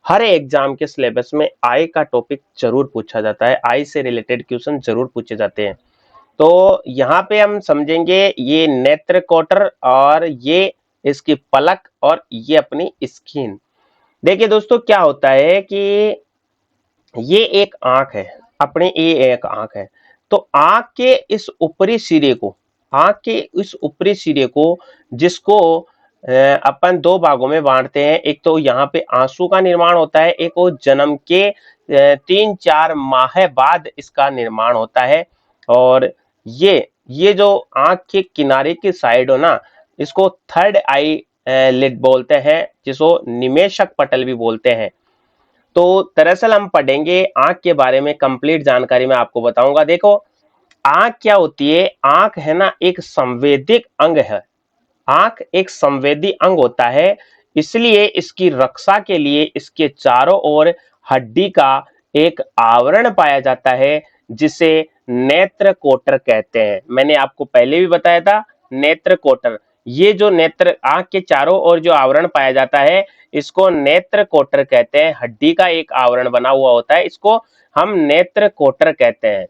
हर exam के syllabus में आई का टॉपिक जरूर पूछा जाता है, आई से रिलेटेड क्वेश्चन जरूर पूछे जाते हैं। तो यहाँ पे हम समझेंगे ये नेत्र कोटर और ये इसकी पलक और ये अपनी स्किन। देखिए दोस्तों, क्या होता है कि ये एक आंख है, अपने ये एक आंख है। तो आंख के इस ऊपरी सिरे को, आंख के इस ऊपरी सिरे को, जिसको अपन दो भागों में बांटते हैं। एक तो यहाँ पे आंसू का निर्माण होता है, एक वो जन्म के 3-4 माह बाद इसका निर्माण होता है। और ये जो आंख के किनारे की साइड हो ना, इसको थर्ड आई लिड बोलते हैं, जिसको निमेशक पटल भी बोलते हैं। तो दरअसल हम पढ़ेंगे आंख के बारे में, कंप्लीट जानकारी मैं आपको बताऊंगा। देखो, आंख क्या होती है? आंख है ना एक संवेदिक अंग है। आंख एक संवेदी अंग होता है, इसलिए इसकी रक्षा के लिए इसके चारों ओर हड्डी का एक आवरण पाया जाता है, जिसे नेत्र कोटर कहते हैं। मैंने आपको पहले भी बताया था, नेत्र कोटर। ये जो नेत्र, आंख के चारों ओर जो आवरण पाया जाता है, इसको नेत्र कोटर कहते हैं। हड्डी का एक आवरण बना हुआ होता है, इसको हम नेत्र कोटर कहते हैं।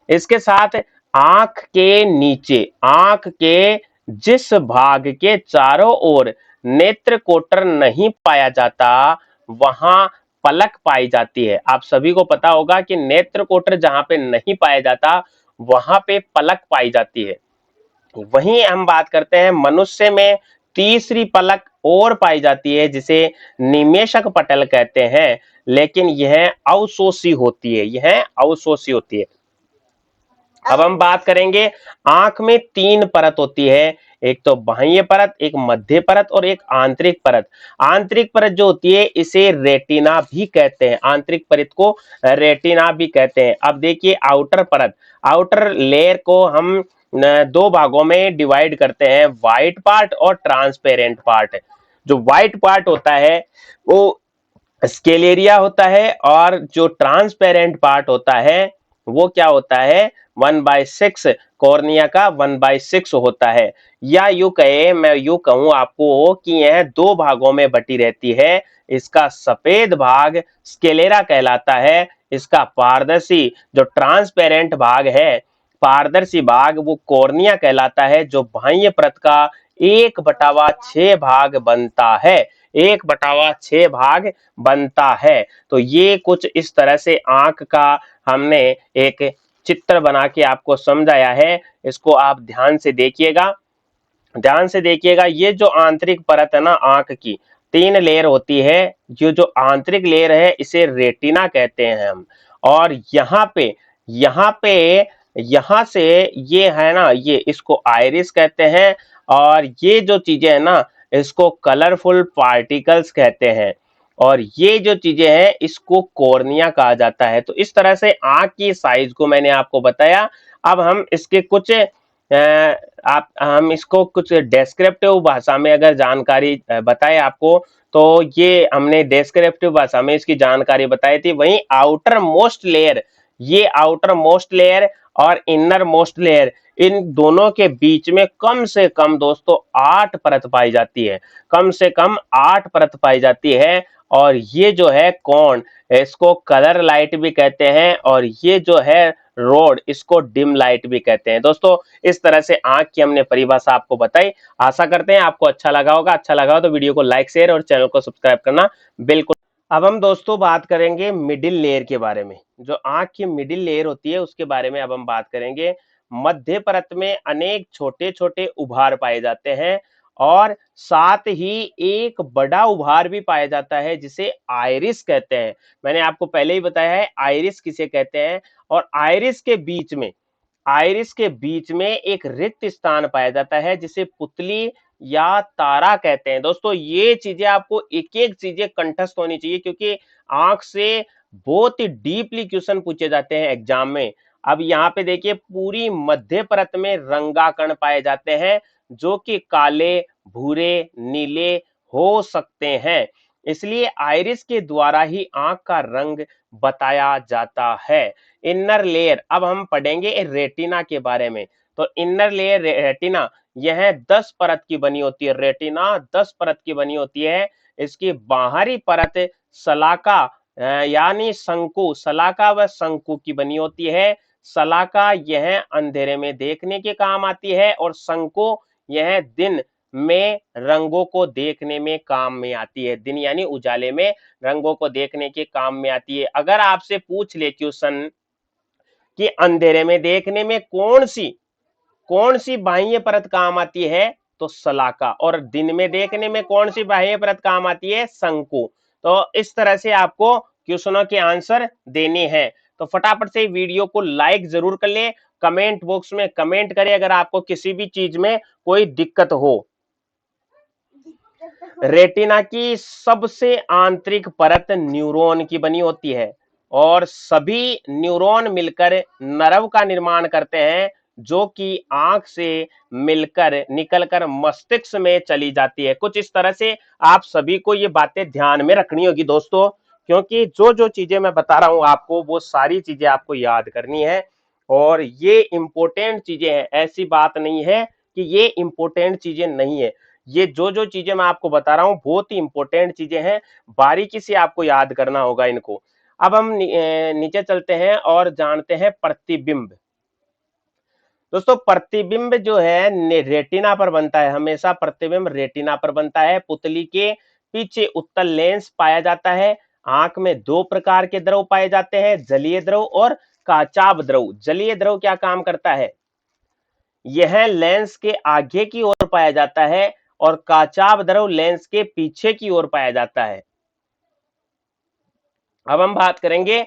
इसके साथ आंख के नीचे, आंख के जिस भाग के चारों ओर नेत्र कोटर नहीं पाया जाता, वहां पलक पाई जाती है। आप सभी को पता होगा कि नेत्र कोटर जहां पे नहीं पाया जाता, वहां पे पलक पाई जाती है। वहीं हम बात करते हैं मनुष्य में तीसरी पलक और पाई जाती है, जिसे निमेशक पटल कहते हैं, लेकिन यह अवशोषी होती है, यह अवशोषी होती है। अब हम बात करेंगे, आंख में 3 परत होती है। एक तो बाह्य परत, एक मध्य परत और एक आंतरिक परत। आंतरिक परत जो होती है, इसे रेटिना भी कहते हैं, आंतरिक परत को रेटिना भी कहते हैं। अब देखिए आउटर परत, आउटर लेयर को हम दो भागों में डिवाइड करते हैं, व्हाइट पार्ट और ट्रांसपेरेंट पार्ट। जो व्हाइट पार्ट होता है वो स्केलेरिया होता है, और जो ट्रांसपेरेंट पार्ट होता है वो क्या होता है? 1/6 कॉर्निया का 1/6 होता है। या यूं कहे, मैं यूं कहूं आपको कि यह दो भागों में बटी रहती है। इसका सफेद भाग स्केलेरा कहलाता है, इसका पारदर्शी जो ट्रांसपेरेंट भाग है, पारदर्शी भाग, वो कॉर्निया कहलाता है, जो बाह्य परत का 1/6 भाग बनता है, 1/6 भाग बनता है। तो ये कुछ इस तरह से आंख का हमने एक चित्र बना के आपको समझाया है। इसको आप ध्यान से देखिएगा, ध्यान से देखिएगा। ये जो आंतरिक परत है ना आंख की, 3 लेयर होती है। जो आंतरिक लेयर है, इसे रेटिना कहते हैं हम। और यहाँ से ये है ना, ये इसको आइरिस कहते हैं। और ये जो चीजें है ना, इसको कलरफुल पार्टिकल्स कहते हैं। और ये जो चीजें हैं, इसको कॉर्निया कहा जाता है। तो इस तरह से आंख की साइज को मैंने आपको बताया। अब हम इसके कुछ आप हम इसको कुछ डेस्क्रिप्टिव भाषा में अगर जानकारी बताए आपको, तो ये हमने डेस्क्रिप्टिव भाषा में इसकी जानकारी बताई थी। वहीं आउटर मोस्ट लेयर, ये आउटर मोस्ट लेयर और इनर मोस्ट लेयर, इन दोनों के बीच में कम से कम दोस्तों 8 परत पाई जाती है, कम से कम 8 परत पाई जाती है। और ये जो है कोण, इसको कलर लाइट भी कहते हैं, और ये जो है रोड, इसको डिम लाइट भी कहते हैं। दोस्तों, इस तरह से आंख की हमने परिभाषा आपको बताई। आशा करते हैं आपको अच्छा लगा होगा। अच्छा लगा हो तो वीडियो को लाइक, शेयर और चैनल को सब्सक्राइब करना बिल्कुल। अब हम दोस्तों बात करेंगे मिडिल लेयर के बारे में। जो आंख की मिडिल लेयर होती है, उसके बारे में अब हम बात करेंगे। मध्य परत में अनेक छोटे छोटे उभार पाए जाते हैं, और साथ ही एक बड़ा उभार भी पाया जाता है, जिसे आइरिस कहते हैं। मैंने आपको पहले ही बताया है आइरिस किसे कहते हैं। और आइरिस के बीच में एक रिक्त स्थान पाया जाता है, जिसे पुतली या तारा कहते हैं। दोस्तों, ये चीजें आपको एक एक चीजें कंठस्थ होनी चाहिए, क्योंकि आंख से बहुत ही डीपली क्वेश्चन पूछे जाते हैं एग्जाम में। अब यहाँ पे देखिए, पूरी मध्य परत में रंगाकण पाए जाते हैं, जो कि काले, भूरे, नीले हो सकते हैं। इसलिए आइरिस के द्वारा ही आंख का रंग बताया जाता है। इनर लेयर, अब हम पढ़ेंगे रेटिना के बारे में। तो इनर लेयर रेटिना, यह 10 परत की बनी होती है। रेटिना 10 परत की बनी होती है। इसकी बाहरी परत सलाका यानी शंकु, सलाका व शंकु की बनी होती है। सलाका यह अंधेरे में देखने के काम आती है और शंकु यह दिन में रंगों को देखने में काम में आती है। दिन यानी उजाले में रंगों को देखने के काम में आती है। अगर आपसे पूछ ले क्वेश्चन कि अंधेरे में देखने में कौन सी बाह्य परत काम आती है, तो सलाका, और दिन में देखने में कौन सी बाह्य परत काम आती है, शंकु। तो इस तरह से आपको क्वेश्चनों के आंसर देने हैं। तो फटाफट से वीडियो को लाइक जरूर कर ले, कमेंट बॉक्स में कमेंट करें अगर आपको किसी भी चीज में कोई दिक्कत हो। रेटिना की सबसे आंतरिक परत न्यूरॉन की बनी होती है और सभी न्यूरॉन मिलकर नर्व का निर्माण करते हैं, जो कि आंख से मिलकर निकलकर मस्तिष्क में चली जाती है। कुछ इस तरह से आप सभी को ये बातें ध्यान में रखनी होगी दोस्तों, क्योंकि जो जो चीजें मैं बता रहा हूं आपको, वो सारी चीजें आपको याद करनी है और ये इंपॉर्टेंट चीजें हैं। ऐसी बात नहीं है कि ये इंपॉर्टेंट चीजें नहीं है। ये जो जो चीजें मैं आपको बता रहा हूं बहुत ही इंपॉर्टेंट चीजें हैं, बारीकी से आपको याद करना होगा इनको। अब हम नीचे चलते हैं और जानते हैं प्रतिबिंब। दोस्तों प्रतिबिंब जो है रेटिना पर बनता है, हमेशा प्रतिबिंब रेटिना पर बनता है। पुतली के पीछे उत्तल लेंस पाया जाता है। आंख में दो प्रकार के द्रव पाए जाते हैं, जलीय द्रव और काचाभ द्रव। जलीय द्रव क्या काम करता है, यह लेंस के आगे की ओर पाया जाता है और काचाभ द्रव लेंस के पीछे की ओर पाया जाता है। अब हम बात करेंगे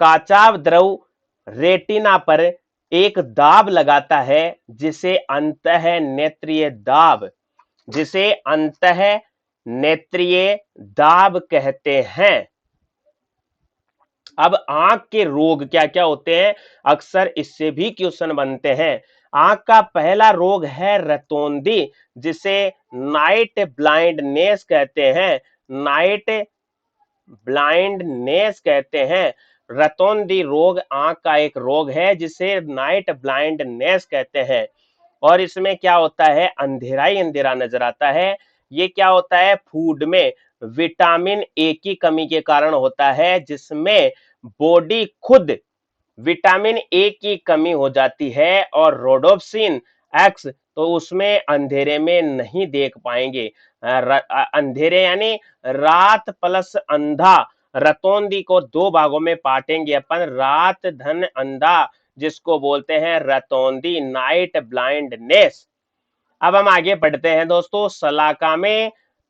काचाभ द्रव रेटिना पर एक दाब लगाता है जिसे अंतः नेत्रीय दाब, जिसे अंतः नेत्रीय दाब कहते हैं। अब आंख के रोग क्या क्या होते हैं, अक्सर इससे भी क्वेश्चन बनते हैं। आंख का पहला रोग है रतौंधी, जिसे नाइट ब्लाइंडनेस कहते हैं। नाइट ब्लाइंडनेस कहते हैं। रतौंधी रोग आंख का एक रोग है जिसे नाइट ब्लाइंडनेस कहते हैं। और इसमें क्या होता है, अंधेरा ही अंधेरा नजर आता है। ये क्या होता है, फूड में विटामिन ए की कमी के कारण होता है, जिसमें बॉडी खुद विटामिन ए की कमी हो जाती है और रोडोप्सिन एक्स तो उसमें अंधेरे में नहीं देख पाएंगे। अंधेरे यानी रात प्लस अंधा। रतौंधी को दो भागों में बांटेंगे अपन, रात धन अंधा, जिसको बोलते हैं रतौंधी, नाइट ब्लाइंडनेस। अब हम आगे बढ़ते हैं दोस्तों।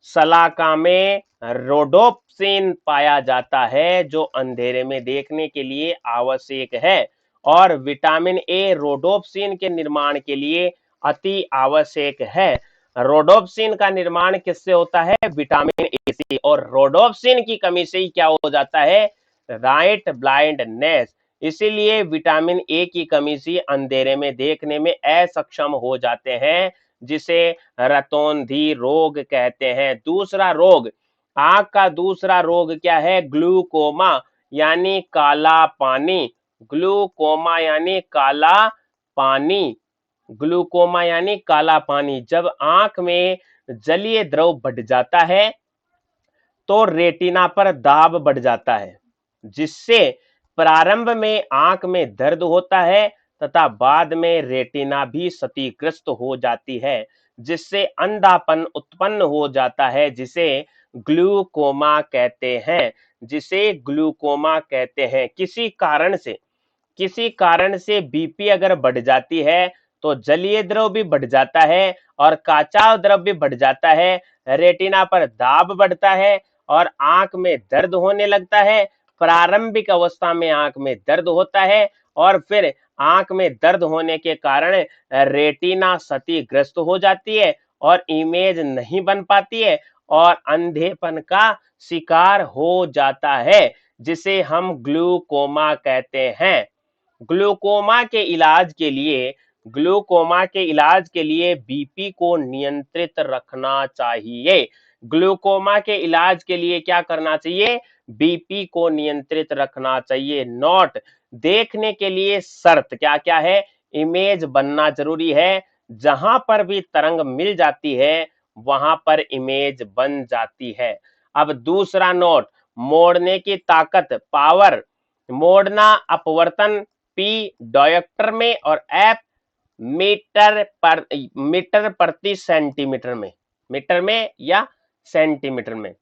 सलाका में रोडोप्सिन पाया जाता है जो अंधेरे में देखने के लिए आवश्यक है और विटामिन ए रोडोप्सिन के निर्माण के लिए अति आवश्यक है। रोडोप्सिन का निर्माण किससे होता है, विटामिन ए से, और रोडोप्सिन की कमी से ही क्या हो जाता है, नाइट ब्लाइंडनेस। इसीलिए विटामिन ए की कमी से अंधेरे में देखने में असक्षम हो जाते हैं, जिसे रतौंधी रोग कहते हैं। दूसरा रोग, आंख का दूसरा रोग क्या है, ग्लूकोमा यानी काला पानी। ग्लूकोमा यानी काला पानी। ग्लूकोमा यानी काला पानी। जब आंख में जलीय द्रव बढ़ जाता है तो रेटिना पर दाब बढ़ जाता है, जिससे प्रारंभ में आंख में दर्द होता है तथा बाद में रेटिना भी क्षतिग्रस्त हो जाती है, जिससे अंधापन उत्पन्न हो जाता है, जिसे ग्लूकोमा कहते हैं। जिसे ग्लूकोमा कहते हैं। किसी कारण से बीपी अगर बढ़ जाती है तो जलीय द्रव भी बढ़ जाता है और काचाव द्रव भी बढ़ जाता है, रेटिना पर दाब बढ़ता है और आंख में दर्द होने लगता है। प्रारंभिक अवस्था में आंख में दर्द होता है और फिर आंख में दर्द होने के कारण रेटिना क्षतिग्रस्त हो जाती है और इमेज नहीं बन पाती है और अंधेपन का शिकार हो जाता है, जिसे हम ग्लूकोमा कहते हैं। ग्लूकोमा के इलाज के लिए बीपी को नियंत्रित रखना चाहिए। ग्लूकोमा के इलाज के लिए क्या करना चाहिए, बीपी को नियंत्रित रखना चाहिए। नोट, देखने के लिए शर्त क्या क्या है, इमेज बनना जरूरी है। जहां पर भी तरंग मिल जाती है वहां पर इमेज बन जाती है। अब दूसरा नोट, मोड़ने की ताकत पावर, मोड़ना अपवर्तन पी डायोप्टर में, और एफ मीटर प्रति सेंटीमीटर में, मीटर में या सेंटीमीटर में।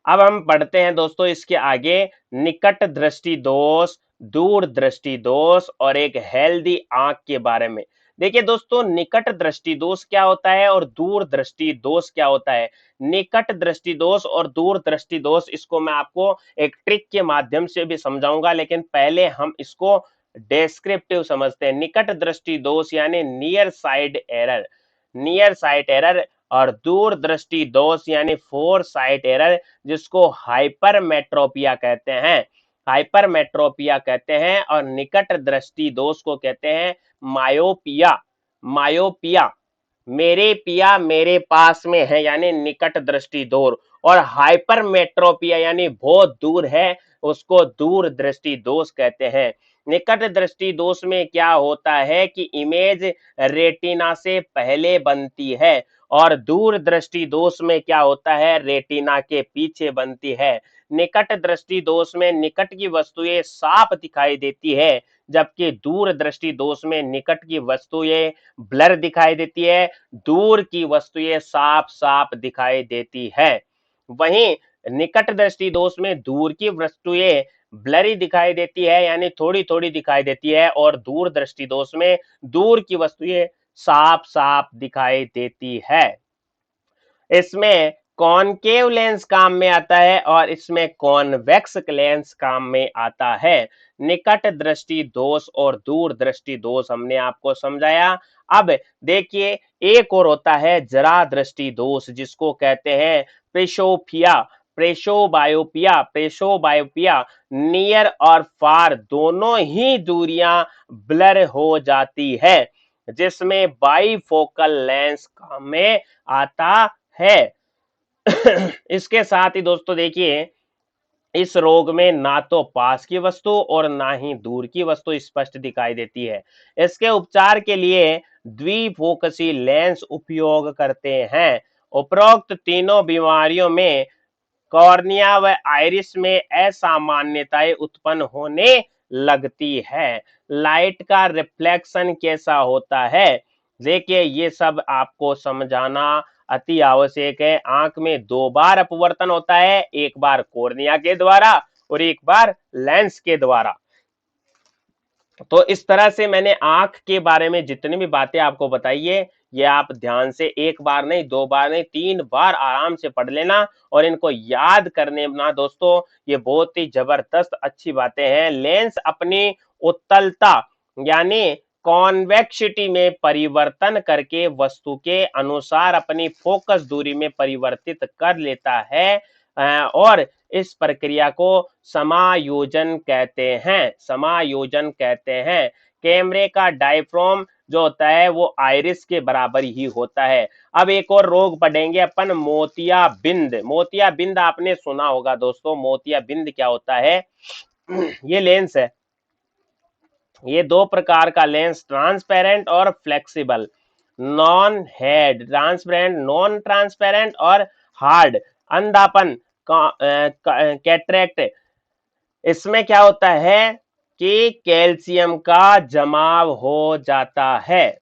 अब हम पढ़ते हैं दोस्तों इसके आगे, निकट दृष्टि दोष, दूर दृष्टि दोष और एक हेल्दी आंख के बारे में। देखिए दोस्तों, निकट दृष्टि दोष क्या होता है और दूर दृष्टि दोष क्या होता है। निकट दृष्टि दोष और दूर दृष्टि दोष, इसको मैं आपको एक ट्रिक के माध्यम से भी समझाऊंगा, लेकिन पहले हम इसको डेस्क्रिप्टिव समझते हैं। निकट दृष्टि दोष यानी near side error, near site error, और दूर दृष्टि दोष यानी फोर साइट एरर, जिसको हाइपरमेट्रोपिया कहते हैं, हाइपरमेट्रोपिया कहते हैं। और निकट दृष्टि दोष को कहते हैं मायोपिया, मायोपिया, मेरे पिया मेरे पास में है यानी निकट दृष्टि दोष, और हाइपरमेट्रोपिया यानी बहुत दूर है, उसको दूर दृष्टि दोष कहते हैं। निकट दृष्टि दोष में क्या होता है कि इमेज रेटिना से पहले बनती है, और दूर दृष्टि दोष में क्या होता है, रेटिना के पीछे बनती है। निकट दृष्टि दोष में निकट की वस्तुएं साफ दिखाई देती है, जबकि दूर दृष्टि दोष में निकट की वस्तुएं ब्लर दिखाई देती है, दूर की वस्तुएं साफ साफ दिखाई देती है। वहीं निकट दृष्टि दोष में दूर की वस्तुएं ब्लरी दिखाई देती है यानी थोड़ी थोड़ी दिखाई देती है, और दूर दृष्टि दोष में दूर की वस्तुएं साफ साफ दिखाई देती है। इसमें कॉनकेव लेंस काम में आता है और इसमें कॉन्वेक्स लेंस काम में आता है। निकट दृष्टि दोष और दूर दृष्टि दोष हमने आपको समझाया। अब देखिए, एक और होता है जरा दृष्टि दोष, जिसको कहते हैं प्रेशोपिया, प्रेशोबायोपिया, प्रेशोबायोपिया। नियर और फार दोनों ही दूरियां ब्लर हो जाती है, जिसमें बाईफोकल लेंस काम में आता है। इसके साथ ही दोस्तों देखिए, इस रोग में ना तो पास की वस्तु और ना ही दूर की वस्तु स्पष्ट दिखाई देती है। इसके उपचार के लिए द्विफोकसी लेंस उपयोग करते हैं। उपरोक्त तीनों बीमारियों में कॉर्निया व आइरिस में असामान्यताएं उत्पन्न होने लगती है। लाइट का रिफ्लेक्शन कैसा होता है, देखिए ये सब आपको समझाना अति आवश्यक है। आंख में दो बार अपवर्तन होता है, एक बार कॉर्निया के द्वारा और एक बार लेंस के द्वारा। तो इस तरह से मैंने आंख के बारे में जितनी भी बातें आपको बताई है, ये आप ध्यान से एक बार नहीं, दो बार नहीं, 3 बार आराम से पढ़ लेना और इनको याद करने ना दोस्तों, ये बहुत ही जबरदस्त अच्छी बातें हैं। लेंस अपनी उत्तलता यानी कॉन्वेक्सिटी में परिवर्तन करके वस्तु के अनुसार अपनी फोकस दूरी में परिवर्तित कर लेता है, और इस प्रक्रिया को समायोजन कहते हैं, समायोजन कहते हैं। कैमरे का डायफ्राम जो होता है वो आइरिस के बराबर ही होता है। अब एक और रोग पढ़ेंगे अपन, मोतियाबिंद। मोतियाबिंद आपने सुना होगा दोस्तों, मोतियाबिंद क्या होता है। ये लेंस है, ये दो प्रकार का लेंस, ट्रांसपेरेंट और flexible. Non head transparent, non transparent और हार्ड, अंधापन, कैटरेक्ट। इसमें क्या होता है कि कैल्शियम का जमाव हो जाता है।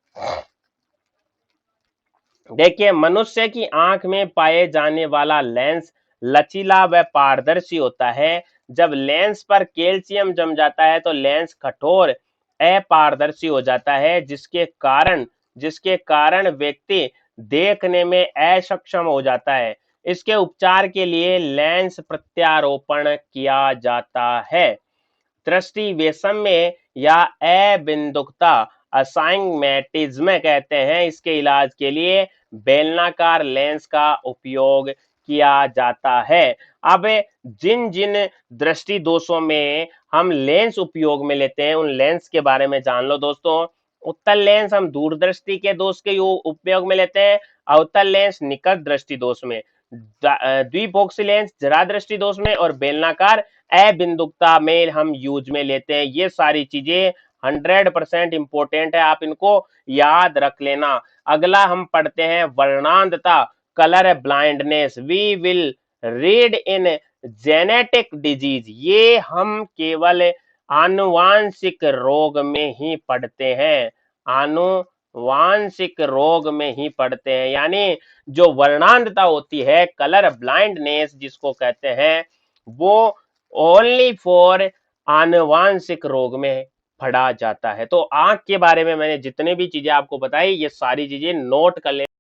देखिए, मनुष्य की आंख में पाए जाने वाला लेंस लचीला व पारदर्शी होता है। जब लेंस पर कैल्शियम जम जाता है तो लेंस कठोर अपारदर्शी हो जाता है, जिसके कारण व्यक्ति देखने में असक्षम हो जाता है। इसके उपचार के लिए लेंस प्रत्यारोपण किया जाता है। दृष्टि वैषम्य या अबिंदुकता, असाइग्मेटिज्म कहते हैं, इसके इलाज के लिए बेलनाकार लेंस का उपयोग किया जाता है। अब जिन जिन दृष्टि दोषों में हम लेंस उपयोग में लेते हैं उन लेंस के बारे में जान लो दोस्तों। उत्तल लेंस हम दूरदृष्टि के दोष के उपयोग में लेते हैं, अवतल लेंस निकट दृष्टि दोष में, द्विफोक्सी लेंस जरा दृष्टि दोष में, और बेलनाकार अबिंदुकता में हम यूज में लेते हैं। ये सारी चीजें 100% इंपॉर्टेंट है, आप इनको याद रख लेना। अगला हम पढ़ते हैं वर्णांधता, colour blindness. We will read in genetic disease, ये हम केवल आनुवांशिक रोग में ही पढ़ते हैं, आनुवांशिक रोग में ही पढ़ते हैं। यानी जो वर्णांधता होती है, कलर ब्लाइंडनेस जिसको कहते हैं, वो ओनली फॉर आनुवांशिक रोग में पढ़ा जाता है। तो आंख के बारे में मैंने जितने भी चीजें आपको बताई, ये सारी चीजें नोट कर ले।